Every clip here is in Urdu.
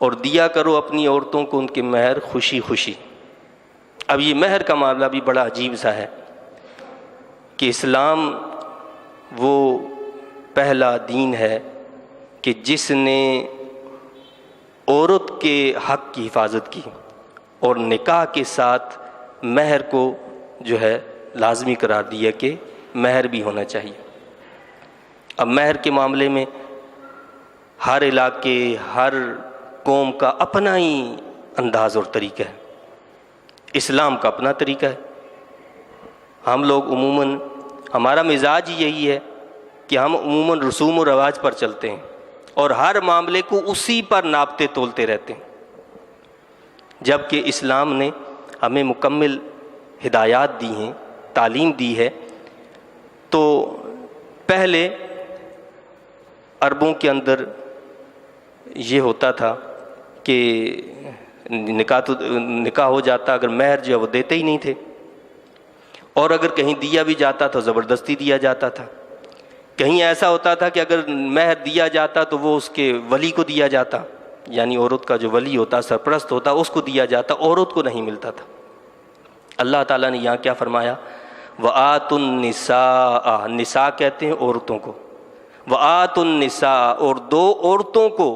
اور دیا کرو اپنی عورتوں کو ان کے مہر خوشی خوشی۔ اب یہ مہر کا معاملہ بھی بڑا عجیب سا ہے کہ اسلام وہ پہلا دین ہے کہ جس نے عورت کے حق کی حفاظت کی اور نکاح کے ساتھ مہر کو جو ہے لازمی قرار دیا کہ مہر بھی ہونا چاہیے۔ اب مہر کے معاملے میں ہر علاقے ہر قوم کا اپنا ہی انداز اور طریقہ ہے، اسلام کا اپنا طریقہ ہے۔ ہم لوگ عموماً ہمارا مزاج ہی یہی ہے کہ ہم عموماً رسوم و رواج پر چلتے ہیں اور ہر معاملے کو اسی پر ناپتے تولتے رہتے ہیں، جبکہ اسلام نے ہمیں مکمل ہدایات دی ہیں، تعلیم دی ہے۔ تو پہلے عربوں کے اندر یہ ہوتا تھا کہ نکاح ہو جاتا، اگر مہر جو ہے وہ دیتے ہی نہیں تھے، اور اگر کہیں دیا بھی جاتا تو زبردستی دیا جاتا تھا۔ کہیں ایسا ہوتا تھا کہ اگر مہر دیا جاتا تو وہ اس کے ولی کو دیا جاتا، یعنی عورت کا جو ولی ہوتا، سرپرست ہوتا، اس کو دیا جاتا، عورت کو نہیں ملتا تھا۔ اللہ تعالیٰ نے یہاں کیا فرمایا؟ وَآتُوا النِّسَاءَ، نساء کہتے ہیں عورتوں کو، وَآتُوا النِّسَاءَ، اور دو عورتوں کو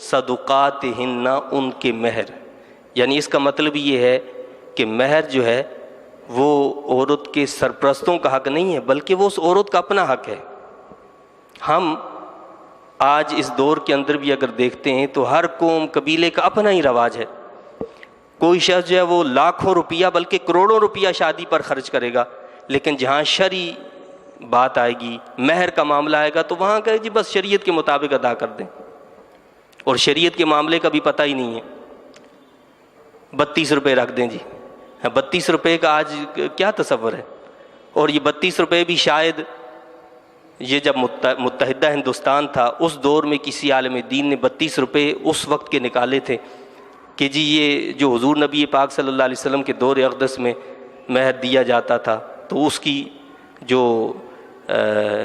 صدقاتہن، ان کے مہر۔ یعنی اس کا مطلب یہ ہے کہ مہر جو ہے وہ عورت کے سرپرستوں کا حق نہیں ہے، بلکہ وہ اس عورت کا اپنا حق ہے۔ ہم آج اس دور کے اندر بھی اگر دیکھتے ہیں تو ہر قوم قبیلے کا اپنا ہی رواج ہے۔ کوئی شخص جو ہے وہ لاکھوں روپیہ بلکہ کروڑوں روپیہ شادی پر خرچ کرے گا، لیکن جہاں شرعی بات آئے گی، مہر کا معاملہ آئے گا، تو وہاں کہے جی بس شریعت کے مطابق ادا کر دیں، اور شریعت کے معاملے کا بھی پتہ ہی نہیں ہے۔ 32 روپے رکھ دیں جی، 32 روپے کا آج کیا تصور ہے؟ اور یہ 32 روپے بھی شاید یہ جب متحدہ ہندوستان تھا اس دور میں کسی عالم دین نے 32 روپے اس وقت کے نکالے تھے کہ جی یہ جو حضور نبی پاک صلی اللہ علیہ وسلم کے دور اقدس میں مہر دیا جاتا تھا، تو اس کی جو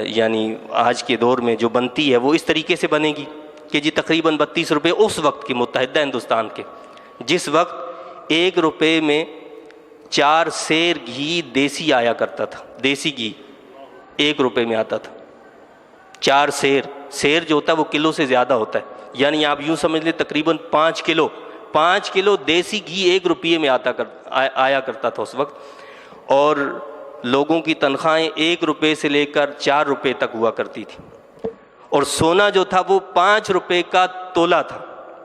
یعنی آج کے دور میں جو بنتی ہے وہ اس طریقے سے بنے گی کہ جی تقریباً 32 روپے اس وقت کے متحدہ ہندوستان کے، جس وقت 1 روپے میں 4 سیر گھی دیسی آیا کرتا تھا، دیسی گھی 1 روپے میں آتا تھا۔ 4 سیر جو ہوتا ہے وہ کلو سے زیادہ ہوتا ہے، یعنی آپ یوں سمجھ لیں تقریباً 5 کلو دیسی گھی 1 روپے میں آیا کرتا تھا اس وقت۔ اور لوگوں کی تنخواہیں 1 روپے سے لے کر 4 روپے تک ہوا کرتی تھی، اور سونا جو تھا وہ 5 روپے کا تولہ تھا،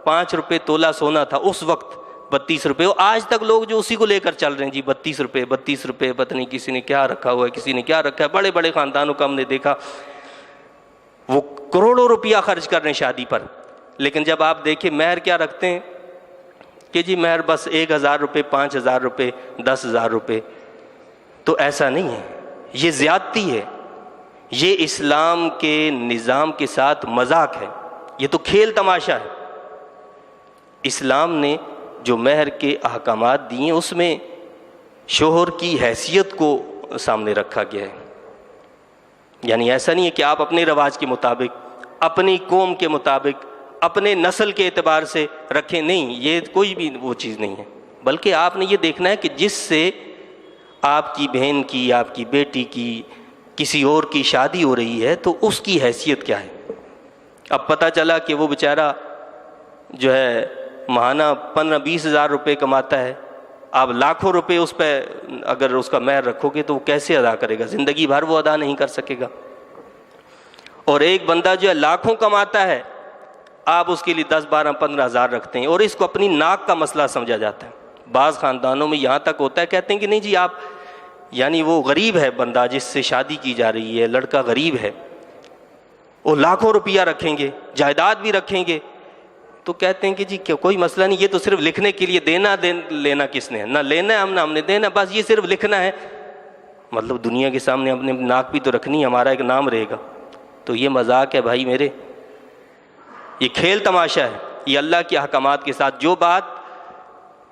5 روپے تولہ سونا تھا اس وقت 32 روپے۔ آج تک لوگ جو اسی کو لے کر چل رہے ہیں جی 32 روپے، پتہ نہیں کسی نے کیا رکھا ہوا ہے، کسی نے کیا رکھا ہے۔ بڑے بڑے خاندانوں کا ہم نے دیکھا وہ کروڑوں روپیہ خرچ کر رہے ہیں شادی پر، لیکن جب آپ دیکھیں مہر کیا رکھتے ہیں کہ جی مہر بس 1000 روپے، 5000 روپے، 10,000 روپے۔ تو ایسا نہیں ہے، یہ زیادتی ہے، یہ اسلام کے نظام کے ساتھ مذاق ہے، یہ تو کھیل تماشا ہے۔ اسلام نے جو مہر کے احکامات دیے اس میں شوہر کی حیثیت کو سامنے رکھا گیا ہے، یعنی ایسا نہیں ہے کہ آپ اپنے رواج کے مطابق، اپنی قوم کے مطابق، اپنے نسل کے اعتبار سے رکھیں، نہیں، یہ کوئی بھی وہ چیز نہیں ہے، بلکہ آپ نے یہ دیکھنا ہے کہ جس سے آپ کی بہن کی، آپ کی بیٹی کی، کسی اور کی شادی ہو رہی ہے تو اس کی حیثیت کیا ہے۔ اب پتہ چلا کہ وہ بیچارہ جو ہے ماہانہ 15-20 ہزار روپے کماتا ہے، آپ لاکھوں روپے اس پہ اگر اس کا مہر رکھو گے تو وہ کیسے ادا کرے گا؟ زندگی بھر وہ ادا نہیں کر سکے گا۔ اور ایک بندہ جو ہے لاکھوں کماتا ہے، آپ اس کے لیے 10-12-15 ہزار رکھتے ہیں، اور اس کو اپنی ناک کا مسئلہ سمجھا جاتا ہے۔ بعض خاندانوں میں یہاں تک ہوتا ہے، کہتے ہیں کہ نہیں جی آپ، یعنی وہ غریب ہے بندہ جس سے شادی کی جا رہی ہے، لڑکا غریب ہے، وہ لاکھوں روپیہ رکھیں گے، جائیداد بھی رکھیں گے، تو کہتے ہیں کہ جی کوئی مسئلہ نہیں، یہ تو صرف لکھنے کے لیے، لینا کس نے ہے؟ نہ لینا ہے ہم نے دینا، بس یہ صرف لکھنا ہے، مطلب دنیا کے سامنے اپنے ناک بھی تو رکھنی ہے، ہمارا ایک نام رہے گا۔ تو یہ مذاق ہے بھائی میرے، یہ کھیل تماشا ہے۔ یہ اللہ کے احکامات کے ساتھ جو بات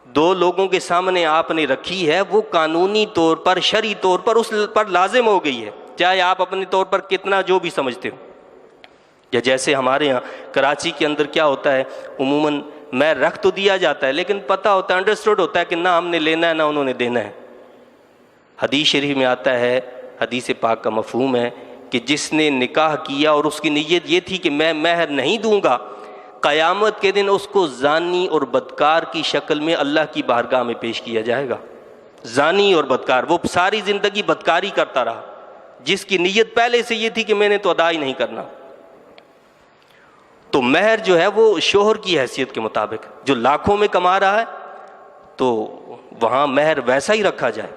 2 لوگوں کے سامنے آپ نے رکھی ہے وہ قانونی طور پر، شرعی طور پر اس پر لازم ہو گئی ہے، چاہے آپ اپنے طور پر کتنا جو بھی سمجھتے ہو۔ یا جیسے ہمارے ہاں کراچی کے اندر کیا ہوتا ہے، عموماً مہر رکھ تو دیا جاتا ہے لیکن پتہ ہوتا ہے، انڈرسٹوڈ ہوتا ہے کہ نہ ہم نے لینا ہے نہ انہوں نے دینا ہے۔ حدیث شریف میں آتا ہے، حدیث پاک کا مفہوم ہے کہ جس نے نکاح کیا اور اس کی نیت یہ تھی کہ میں مہر نہیں دوں گا، قیامت کے دن اس کو زانی اور بدکار کی شکل میں اللہ کی بارگاہ میں پیش کیا جائے گا۔ زانی اور بدکار، وہ ساری زندگی بدکاری کرتا رہا، جس کی نیت پہلے سے یہ تھی کہ میں نے تو ادا ہی نہیں کرنا۔ تو مہر جو ہے وہ شوہر کی حیثیت کے مطابق، جو لاکھوں میں کما رہا ہے تو وہاں مہر ویسا ہی رکھا جائے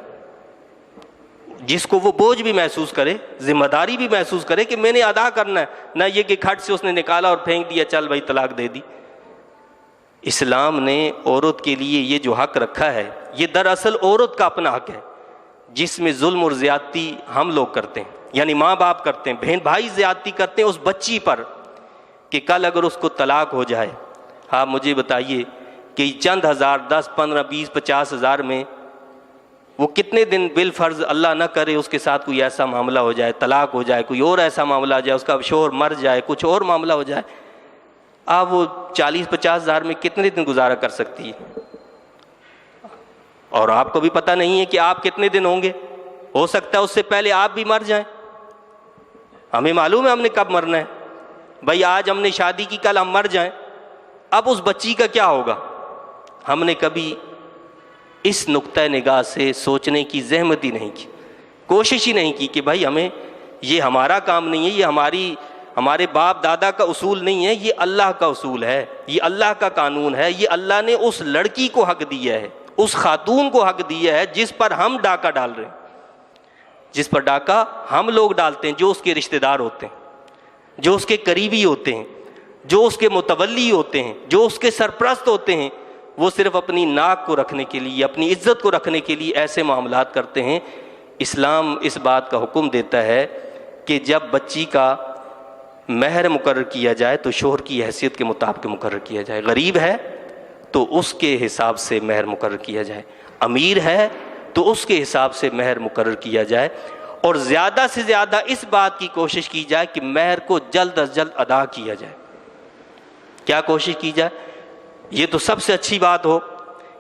جس کو وہ بوجھ بھی محسوس کرے، ذمہ داری بھی محسوس کرے کہ میں نے ادا کرنا ہے، نہ یہ کہ کھٹ سے اس نے نکالا اور پھینک دیا، چل بھائی طلاق دے دی۔ اسلام نے عورت کے لیے یہ جو حق رکھا ہے، یہ دراصل عورت کا اپنا حق ہے جس میں ظلم اور زیادتی ہم لوگ کرتے ہیں، یعنی ماں باپ کرتے ہیں، بہن بھائی زیادتی کرتے ہیں اس بچی پر کہ کل اگر اس کو طلاق ہو جائے، آپ مجھے بتائیے کہ چند ہزار، 10 15 20 50 ہزار میں وہ کتنے دن بالفرض اللہ نہ کرے اس کے ساتھ کوئی ایسا معاملہ ہو جائے، طلاق ہو جائے، کوئی اور ایسا معاملہ ہو جائے، اس کا شوہر مر جائے، کچھ اور معاملہ ہو جائے، آپ وہ 40 50 ہزار میں کتنے دن گزارا کر سکتی ہے؟ اور آپ کو بھی پتہ نہیں ہے کہ آپ کتنے دن ہوں گے، ہو سکتا ہے اس سے پہلے آپ بھی مر جائیں۔ ہمیں معلوم ہے ہم نے کب مرنا ہے، بھائی آج ہم نے شادی کی، کل ہم مر جائیں، اب اس بچی کا کیا ہوگا؟ ہم نے کبھی اس نقطہ نگاہ سے سوچنے کی زحمت ہی نہیں کی، کوشش ہی نہیں کی کہ بھائی ہمیں یہ ہمارا کام نہیں ہے، یہ ہمارے باپ دادا کا اصول نہیں ہے، یہ اللہ کا اصول ہے، یہ اللہ کا قانون ہے، یہ اللہ نے اس لڑکی کو حق دیا ہے، اس خاتون کو حق دیا ہے جس پر ہم ڈاکہ ڈال رہے ہیں، جس پر ڈاکہ ہم لوگ ڈالتے ہیں، جو اس کے رشتہ دار ہوتے ہیں، جو اس کے قریبی ہوتے ہیں، جو اس کے متولی ہوتے ہیں، جو اس کے سرپرست ہوتے ہیں، وہ صرف اپنی ناک کو رکھنے کے لیے، اپنی عزت کو رکھنے کے لیے ایسے معاملات کرتے ہیں۔ اسلام اس بات کا حکم دیتا ہے کہ جب بچی کا مہر مقرر کیا جائے تو شوہر کی حیثیت کے مطابق مقرر کیا جائے، غریب ہے تو اس کے حساب سے مہر مقرر کیا جائے، امیر ہے تو اس کے حساب سے مہر مقرر کیا جائے، اور زیادہ سے زیادہ اس بات کی کوشش کی جائے کہ مہر کو جلد از جلد ادا کیا جائے۔ کیا کوشش کی جائے؟ یہ تو سب سے اچھی بات ہو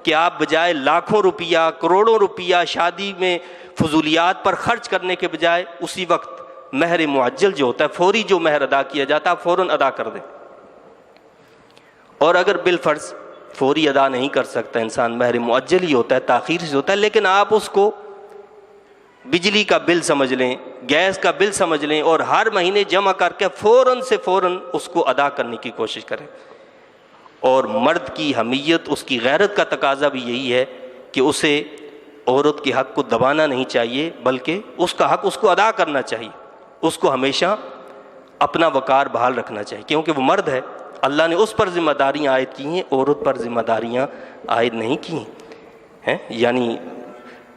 کہ آپ بجائے لاکھوں روپیہ، کروڑوں روپیہ شادی میں فضولیات پر خرچ کرنے کے بجائے اسی وقت مہر معجل جو ہوتا ہے، فوری جو مہر ادا کیا جاتا ہے، آپ فوراً ادا کر دیں۔ اور اگر بالفرض فوری ادا نہیں کر سکتا انسان، مہر معجل ہی ہوتا ہے، تاخیر سے ہوتا ہے، لیکن آپ اس کو بجلی کا بل سمجھ لیں، گیس کا بل سمجھ لیں، اور ہر مہینے جمع کر کے فوراً سے فوراً اس کو ادا کرنے کی کوشش کریں۔ اور مرد کی حمیت، اس کی غیرت کا تقاضا بھی یہی ہے کہ اسے عورت کے حق کو دبانا نہیں چاہیے، بلکہ اس کا حق اس کو ادا کرنا چاہیے، اس کو ہمیشہ اپنا وقار بحال رکھنا چاہیے، کیونکہ وہ مرد ہے، اللہ نے اس پر ذمہ داریاں عائد کی ہیں، عورت پر ذمہ داریاں عائد نہیں کی ہیں، یعنی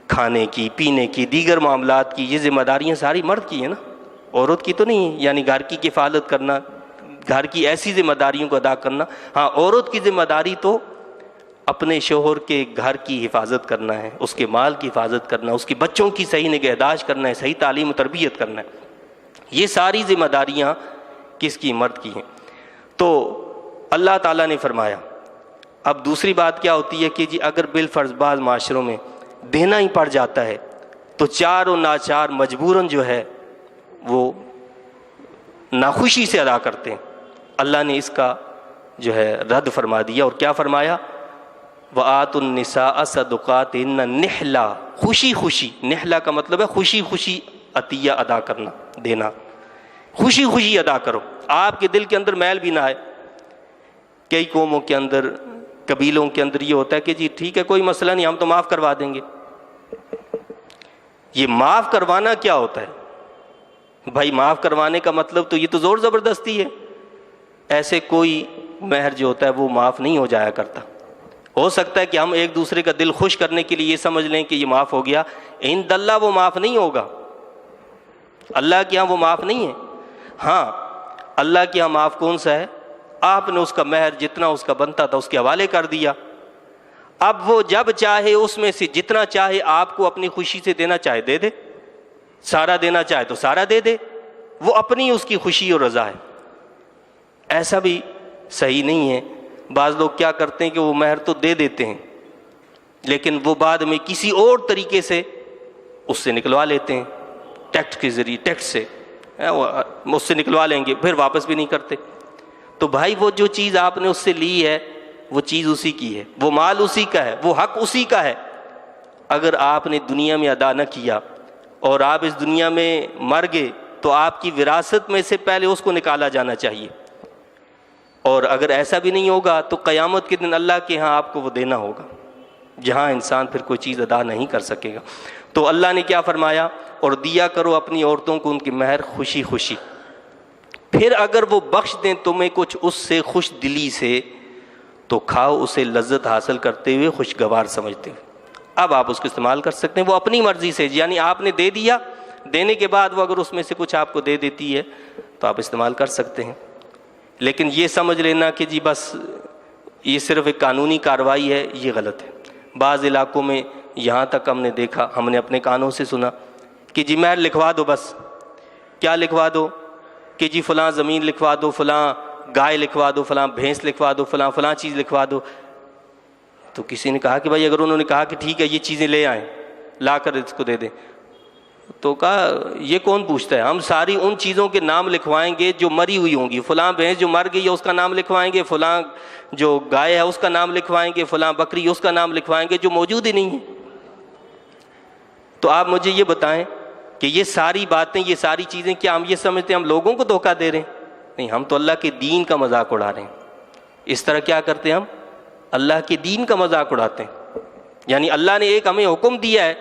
کھانے کی، پینے کی، دیگر معاملات کی، یہ ذمہ داریاں ساری مرد کی ہیں نا، عورت کی تو نہیں ہیں، یعنی گھر کی کفالت کرنا، گھر کی ایسی ذمہ داریوں کو ادا کرنا۔ ہاں، عورت کی ذمہ داری تو اپنے شوہر کے گھر کی حفاظت کرنا ہے، اس کے مال کی حفاظت کرنا، اس کے بچوں کی صحیح نگہداشت کرنا ہے، صحیح تعلیم و تربیت کرنا ہے، یہ ساری ذمہ داریاں کس کی؟ مرد کی ہیں۔ تو اللہ تعالیٰ نے فرمایا، اب دوسری بات کیا ہوتی ہے کہ جی اگر بالفرض بعض معاشروں میں دینا ہی پڑ جاتا ہے تو چار و ناچار مجبوراً جو ہے وہ ناخوشی سے ادا کرتے ہیں۔ اللہ نے اس کا جو ہے رد فرما دیا، اور کیا فرمایا؟ وَآتُوا النِّسَاءَ صَدُقَاتِهِنَّ نِحْلًا، خوشی خوشی، نحلہ کا مطلب ہے خوشی خوشی عطیہ ادا کرنا، دینا، خوشی خوشی ادا کرو، آپ کے دل کے اندر میل بھی نہ آئے۔ کئی قوموں کے اندر، قبیلوں کے اندر یہ ہوتا ہے کہ جی ٹھیک ہے کوئی مسئلہ نہیں، ہم تو معاف کروا دیں گے۔ یہ معاف کروانا کیا ہوتا ہے بھائی؟ معاف کروانے کا مطلب تو یہ تو زور زبردستی ہے، ایسے کوئی مہر جو ہوتا ہے وہ معاف نہیں ہو جایا کرتا۔ ہو سکتا ہے کہ ہم ایک دوسرے کا دل خوش کرنے کے لیے یہ سمجھ لیں کہ یہ معاف ہو گیا، عند اللہ وہ معاف نہیں ہوگا، اللہ کے ہاں وہ معاف نہیں ہے۔ ہاں، اللہ کے ہاں معاف کون سا ہے؟ آپ نے اس کا مہر جتنا اس کا بنتا تھا اس کے حوالے کر دیا، اب وہ جب چاہے اس میں سے جتنا چاہے آپ کو اپنی خوشی سے دینا چاہے دے دے، سارا دینا چاہے تو سارا دے دے، وہ اپنی اس کی خوشی اور رضا ہے۔ ایسا بھی صحیح نہیں ہے، بعض لوگ کیا کرتے ہیں کہ وہ مہر تو دے دیتے ہیں لیکن وہ بعد میں کسی اور طریقے سے اس سے نکلوا لیتے ہیں، ٹیکس کے ذریعے، ٹیکس سے اس سے نکلوا لیں گے، پھر واپس بھی نہیں کرتے۔ تو بھائی وہ جو چیز آپ نے اس سے لی ہے وہ چیز اسی کی ہے، وہ مال اسی کا ہے، وہ حق اسی کا ہے۔ اگر آپ نے دنیا میں ادا نہ کیا اور آپ اس دنیا میں مر گئے تو آپ کی وراثت میں سے پہلے اس کو نکالا جانا چاہیے، اور اگر ایسا بھی نہیں ہوگا تو قیامت کے دن اللہ کے ہاں آپ کو وہ دینا ہوگا، جہاں انسان پھر کوئی چیز ادا نہیں کر سکے گا۔ تو اللہ نے کیا فرمایا، اور دیا کرو اپنی عورتوں کو ان کی مہر خوشی خوشی، پھر اگر وہ بخش دیں تمہیں کچھ اس سے خوش دلی سے تو کھاؤ اسے لذت حاصل کرتے ہوئے، خوشگوار سمجھتے ہوئے۔ اب آپ اس کو استعمال کر سکتے ہیں، وہ اپنی مرضی سے، یعنی آپ نے دے دیا، دینے کے بعد وہ اگر اس میں سے کچھ آپ کو دے دیتی ہے تو آپ استعمال کر سکتے ہیں، لیکن یہ سمجھ لینا کہ جی بس یہ صرف ایک قانونی کارروائی ہے، یہ غلط ہے۔ بعض علاقوں میں یہاں تک ہم نے دیکھا، ہم نے اپنے کانوں سے سنا کہ جی مہر لکھوا دو، بس کیا لکھوا دو کہ جی فلاں زمین لکھوا دو، فلاں گائے لکھوا دو، فلاں بھینس لکھوا دو، فلاں چیز لکھوا دو۔ تو کسی نے کہا کہ بھائی اگر انہوں نے کہا کہ ٹھیک ہے یہ چیزیں لے آئیں، لا کر اس کو دے دیں، تو کہا یہ کون پوچھتا ہے، ہم ساری ان چیزوں کے نام لکھوائیں گے جو مری ہوئی ہوں گی، فلاں بھینس جو مر گئی ہے اس کا نام لکھوائیں گے، فلاں جو گائے ہے اس کا نام لکھوائیں گے، فلاں بکری اس کا نام لکھوائیں گے جو موجود ہی نہیں ہے۔ تو آپ مجھے یہ بتائیں کہ یہ ساری باتیں، یہ ساری چیزیں، کیا ہم یہ سمجھتے ہیں ہم لوگوں کو دھوکہ دے رہے ہیں؟ نہیں، ہم تو اللہ کے دین کا مذاق اڑا رہے ہیں۔ اس طرح کیا کرتے ہیں ہم؟ اللہ کے دین کا مذاق اڑاتے ہیں، یعنی اللہ نے ایک ہمیں حکم دیا ہے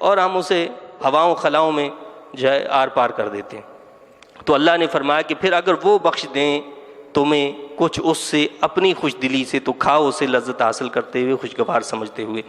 اور ہم اسے ہواؤں خلاؤں میں جو ہے آر پار کر دیتے ہیں۔ تو اللہ نے فرمایا کہ پھر اگر وہ بخش دیں تمہیں کچھ اس سے اپنی خوش دلی سے تو کھاؤ اسے لذت حاصل کرتے ہوئے، خوشگوار سمجھتے ہوئے۔